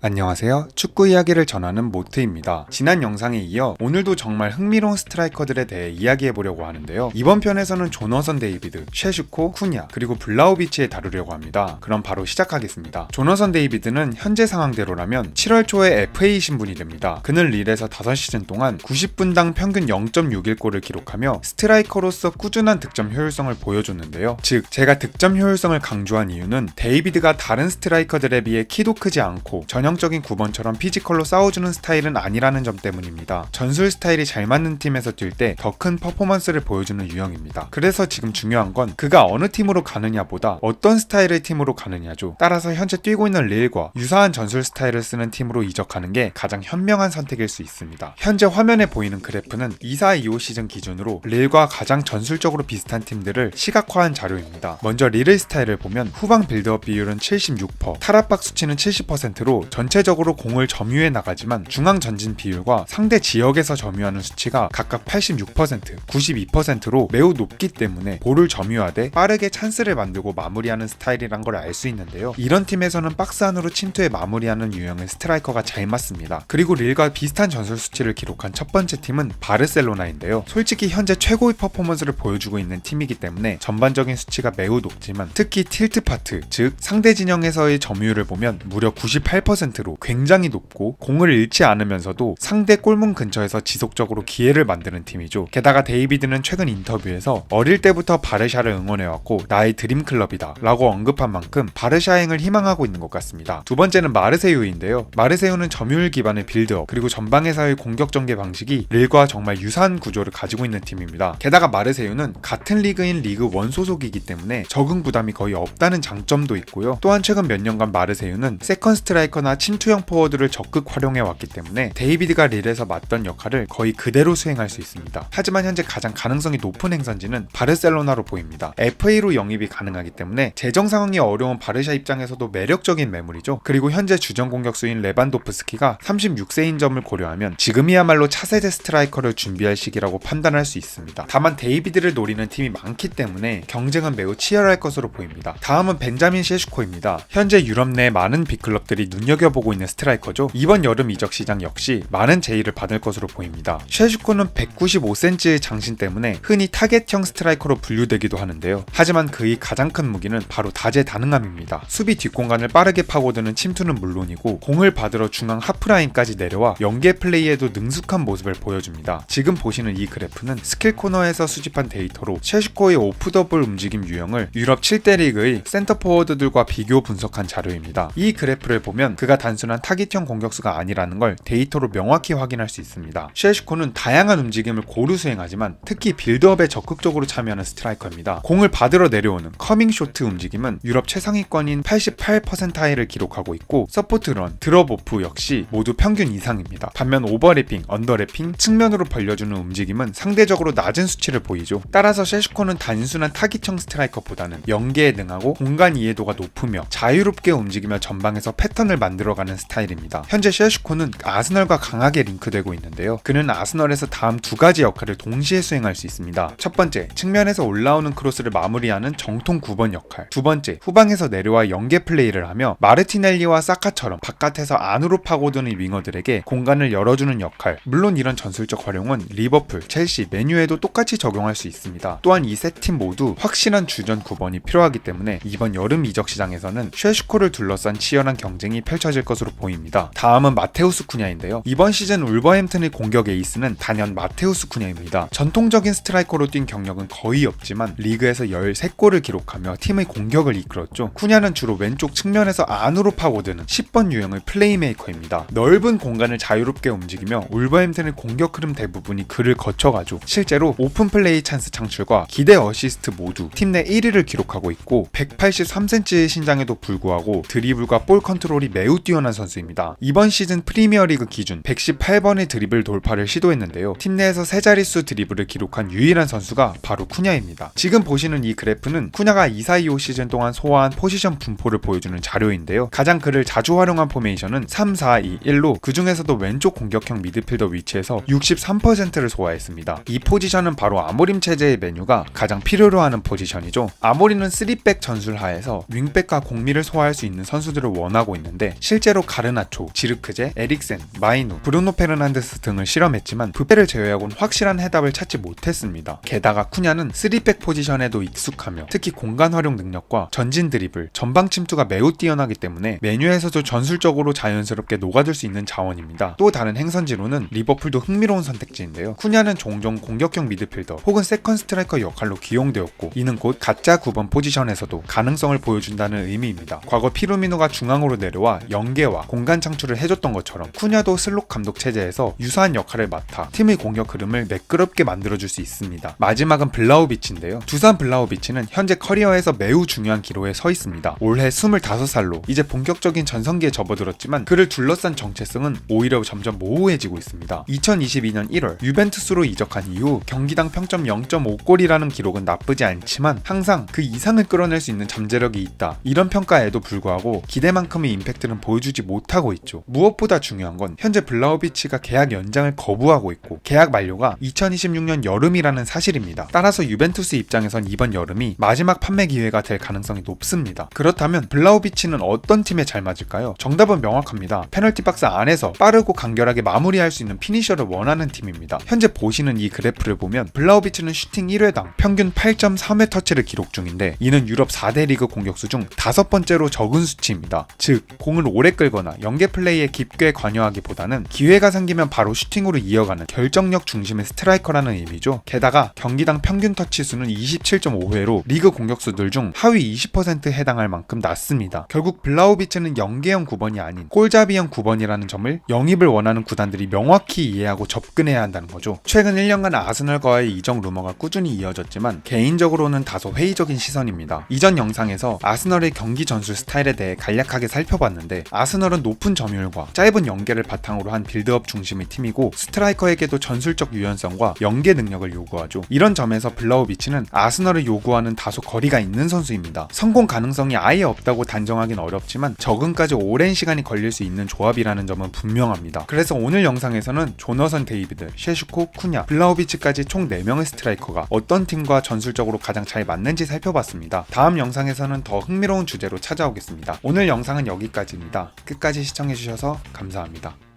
안녕하세요. 축구 이야기를 전하는 모트입니다. 지난 영상에 이어 오늘도 정말 흥미로운 스트라이커들에 대해 이야기해보려고 하는데요. 이번 편에서는 조너선 데이비드, 셰슈코, 쿠냐, 그리고 블라우비치에 다루려고 합니다. 그럼 바로 시작하겠습니다. 조너선 데이비드는 현재 상황대로라면 7월 초에 FA 신분이 됩니다. 그는 릴에서 5시즌 동안 90분당 평균 0.61골을 기록하며 스트라이커로서 꾸준한 득점 효율성을 보여줬는데요. 즉, 제가 득점 효율성을 강조한 이유는 데이비드가 다른 스트라이커들에 비해 키도 크지 않고 전형적인 9번처럼 피지컬로 싸워주는 스타일은 아니라는 점 때문입니다. 전술 스타일이 잘 맞는 팀에서 뛸 때 더 큰 퍼포먼스를 보여주는 유형입니다. 그래서 지금 중요한 건 그가 어느 팀으로 가느냐보다 어떤 스타일의 팀으로 가느냐죠. 따라서 현재 뛰고 있는 릴과 유사한 전술 스타일을 쓰는 팀으로 이적하는 게 가장 현명한 선택일 수 있습니다. 현재 화면에 보이는 그래프는 24-25 시즌 기준으로 릴과 가장 전술적으로 비슷한 팀들을 시각화한 자료입니다. 먼저 릴의 스타일을 보면 후방 빌드업 비율은 76%, 탈압박 수치는 70%로 전체적으로 공을 점유해 나가지만 중앙 전진 비율과 상대 지역에서 점유하는 수치가 각각 86%, 92%로 매우 높기 때문에 볼을 점유하되 빠르게 찬스를 만들고 마무리하는 스타일이란 걸 알 수 있는데요. 이런 팀에서는 박스 안으로 침투해 마무리하는 유형의 스트라이커가 잘 맞습니다. 그리고 릴과 비슷한 전술 수치를 기록한 첫 번째 팀은 바르셀로나인데요. 솔직히 현재 최고의 퍼포먼스를 보여주고 있는 팀이기 때문에 전반적인 수치가 매우 높지만 특히 틸트 파트, 즉 상대 진영에서의 점유율을 보면 무려 98%로 굉장히 높고 공을 잃지 않으면서도 상대 골문 근처에서 지속적으로 기회를 만드는 팀이죠. 게다가 데이비드는 최근 인터뷰에서 어릴 때부터 바르샤를 응원해왔고 나의 드림클럽이다 라고 언급한 만큼 바르샤행을 희망하고 있는 것 같습니다. 두 번째는 마르세유인데요. 마르세유는 점유율 기반의 빌드업 그리고 전방에서의 공격 전개 방식이 릴과 정말 유사한 구조를 가지고 있는 팀입니다. 게다가 마르세유는 같은 리그인 리그 1 소속이기 때문에 적응 부담이 거의 없다는 장점도 있고요. 또한 최근 몇 년간 마르세유는 세컨 스트라이커나 침투형 포워드를 적극 활용해왔기 때문에 데이비드가 릴에서 맡던 역할을 거의 그대로 수행할 수 있습니다. 하지만 현재 가장 가능성이 높은 행선지는 바르셀로나로 보입니다. FA로 영입이 가능하기 때문에 재정 상황이 어려운 바르샤 입장에서도 매력적인 매물이죠. 그리고 현재 주전 공격수인 레반도프스키가 36세인 점을 고려하면 지금이야말로 차세대 스트라이커를 준비할 시기라고 판단할 수 있습니다. 다만 데이비드를 노리는 팀이 많기 때문에 경쟁은 매우 치열할 것으로 보입니다. 다음은 벤자민 셰슈코입니다. 현재 유럽 내 많은 빅클럽들이 눈여겨보고 있는 스트라이커죠. 이번 여름 이적 시장 역시 많은 제의를 받을 것으로 보입니다. 셰슈코는 195cm의 장신 때문에 흔히 타겟형 스트라이커로 분류되기도 하는데요. 하지만 그의 가장 큰 무기는 바로 다재다능함입니다. 수비 뒷공간을 빠르게 파고드는 침투는 물론이고 공을 받으러 중앙 하프라인까지 내려와 연계 플레이에도 능숙한 모습을 보여줍니다. 지금 보시는 이 그래프는 스킬 코너에서 수집한 데이터로 셰슈코의 오프 더블 움직임 유형을 유럽 7대 리그의 센터 포워드들과 비교 분석한 자료입니다. 이 그래프를 보면 그가 단순한 타깃형 공격수가 아니라는 걸 데이터로 명확히 확인할 수 있습니다. 셰슈코는 다양한 움직임을 고루 수행하지만 특히 빌드업에 적극적으로 참여하는 스트라이커입니다. 공을 받으러 내려오는 커밍 쇼트 움직임은 유럽 최상위권인 88%를 기록하고 있고 서포트 런, 드롭 오프 역시 모두 평균 이상입니다. 반면 오버래핑, 언더래핑, 측면으로 벌려주는 움직임은 상대적으로 낮은 수치를 보이죠. 따라서 셰슈코는 단순한 타깃형 스트라이커보다는 연계에 능하고 공간 이해도가 높으며 자유롭게 움직이며 전방에서 패턴을 만들어가는 스타일입니다. 현재 셰슈코는 아스널과 강하게 링크되고 있는데요. 그는 아스널에서 다음 두 가지 역할을 동시에 수행할 수 있습니다. 첫 번째, 측면에서 올라오는 크로스를 마무리하는 정통 9번 역할. 두 번째, 후방에서 내려와 연계 플레이를 하며 마르티넬리와 사카처럼 바깥에서 안으로 파고드는 윙어들에게 공간을 열어주는 역할. 물론 이런 전술적 활용은 리버풀, 첼시, 맨유에도 똑같이 적용할 수 있습니다. 또한 이 세 팀 모두 확실한 주전 9번이 필요하기 때문에 이번 여름 이적 시장에서는 셰슈코를 둘러싼 치열한 경쟁이 펼쳐질 것으로 보입니다. 다음은 마테우스 쿠냐인데요. 이번 시즌 울버햄튼의 공격 에이스는 단연 마테우스 쿠냐입니다. 전통적인 스트라이커로 뛴 경력은 거의 없지만 리그에서 13골을 기록하며 팀의 공격을 이끌었죠. 쿠냐는 주로 왼쪽 측면에서 안으로 파고드는 10번 유형의 플레이메이커입니다. 넓은 공간을 자유롭게 움직이며 울버햄튼의 공격 흐름 대부분이 그를 거쳐가죠. 실제로 오픈 플레이 찬스 창출과 기대 어시스트 모두 팀 내 1위를 기록하고 있고 183cm의 신장에도 불구하고 드리블과 볼 컨트롤이 매우 뛰어난 선수입니다. 이번 시즌 프리미어리그 기준 118번의 드리블 돌파를 시도했는데요. 팀 내에서 세 자릿수 드리블을 기록한 유일한 선수가 바로 쿠냐입니다. 지금 보시는 이 그래프는 쿠냐가 24-25 시즌 동안 소화한 포지션 분포를 보여주는 자료인데요. 가장 그를 자주 활용한 포메이션은 3-4-2-1로 그 중에서도 왼쪽 공격형 미드필더 위치에서 63%를 소화했습니다. 이 포지션은 바로 아모림 체제의 메뉴가 가장 필요로 하는 포지션이죠. 아모림은 3백 전술 하에서 윙백과 공미를 소화할 수 있는 선수들을 원하고 있는데 실제로 가르나초, 지르크제, 에릭센, 마이누, 브루노 페르난데스 등을 실험했지만 부페를 제외하고는 확실한 해답을 찾지 못했습니다. 게다가 쿠냐는 3백 포지션에도 익숙하며 특히 공간 활용 능력과 전진 드리블, 전방 침투가 매우 뛰어나기 때문에 메뉴에서도 전술적으로 자연스럽게 녹아들 수 있는 자원입니다. 또 다른 행선지로는 리버풀도 흥미로운 선택지인데요. 쿠냐는 종종 공격형 미드필더 혹은 세컨 스트라이커 역할로 기용되었고 이는 곧 가짜 9번 포지션에서도 가능성을 보여준다는 의미입니다. 과거 피루미노가 중앙으로 내려와 연계와 공간 창출을 해줬던 것처럼 쿠냐도 슬롯 감독 체제에서 유사한 역할을 맡아 팀의 공격 흐름을 매끄럽게 만들어줄 수 있습니다. 마지막은 블라우비치인데요. 두산 블라우비치는 현재 커리어에서 매우 중요한 기로에 서 있습니다. 올해 25살로 이제 본격적인 전성기에 접어들었지만 그를 둘러싼 정체성은 오히려 점점 모호해지고 있습니다. 2022년 1월 유벤투스로 이적한 이후 경기당 평점 0.5골이라는 기록은 나쁘지 않지만 항상 그 이상을 끌어낼 수 있는 잠재력이 있다. 이런 평가에도 불구하고 기대만큼의 임팩트는 보여주지 못하고 있죠. 무엇보다 중요한 건 현재 블라우비치가 계약 연장을 거부하고 있고 계약 만료가 2026년 여름이라는 사실입니다. 따라서 유벤투스 입장에선 이번 여름이 마지막 판매 기회가 될 가능성이 높습니다. 그렇다면 블라우비치는 어떤 팀에 잘 맞을까요? 정답은 명확합니다. 페널티 박스 안에서 빠르고 간결하게 마무리할 수 있는 피니셔를 원하는 팀입니다. 현재 보시는 이 그래프를 보면 블라우비치는 슈팅 1회당 평균 8.3회 터치를 기록 중인데 이는 유럽 4대 리그 공격수 중 5번째로 적은 수치입니다. 즉 공을 오래 끌거나 연계 플레이에 깊게 관여하기보다는 기회가 생기면 바로 슈팅으로 이어가는 결정력 중심의 스트라이커라는 의미죠. 게다가 경기당 평균 터치 수는 27.5회로 리그 공격수들 중 하위 20%에 해당할 만큼 낮습니다. 결국 블라우비치는 연계형 9번이 아닌 골잡이형 9번이라는 점을 영입을 원하는 구단들이 명확히 이해하고 접근해야 한다는 거죠. 최근 1년간 아스널과의 이적 루머가 꾸준히 이어졌지만 개인적으로는 다소 회의적인 시선입니다. 이전 영상에서 아스널의 경기 전술 스타일에 대해 간략하게 살펴봤는데 아스널은 높은 점유율과 짧은 연계를 바탕으로 한 빌드업 중심의 팀이고 스트라이커에게도 전술적 유연성과 연계 능력을 요구하죠. 이런 점에서 블라우비치는 아스널을 요구하는 다소 거리가 있는 선수입니다. 성공 가능성이 아예 없다고 단정하긴 어렵지만 적응까지 오랜 시간이 걸릴 수 있는 조합이라는 점은 분명합니다. 그래서 오늘 영상에서는 조너선 데이비드, 셰슈코, 쿠냐, 블라우비치까지 총 4명의 스트라이커가 어떤 팀과 전술적으로 가장 잘 맞는지 살펴봤습니다. 다음 영상에서는 더 흥미로운 주제로 찾아오겠습니다. 오늘 영상은 여기까지입니다. 끝까지 시청해주셔서 감사합니다.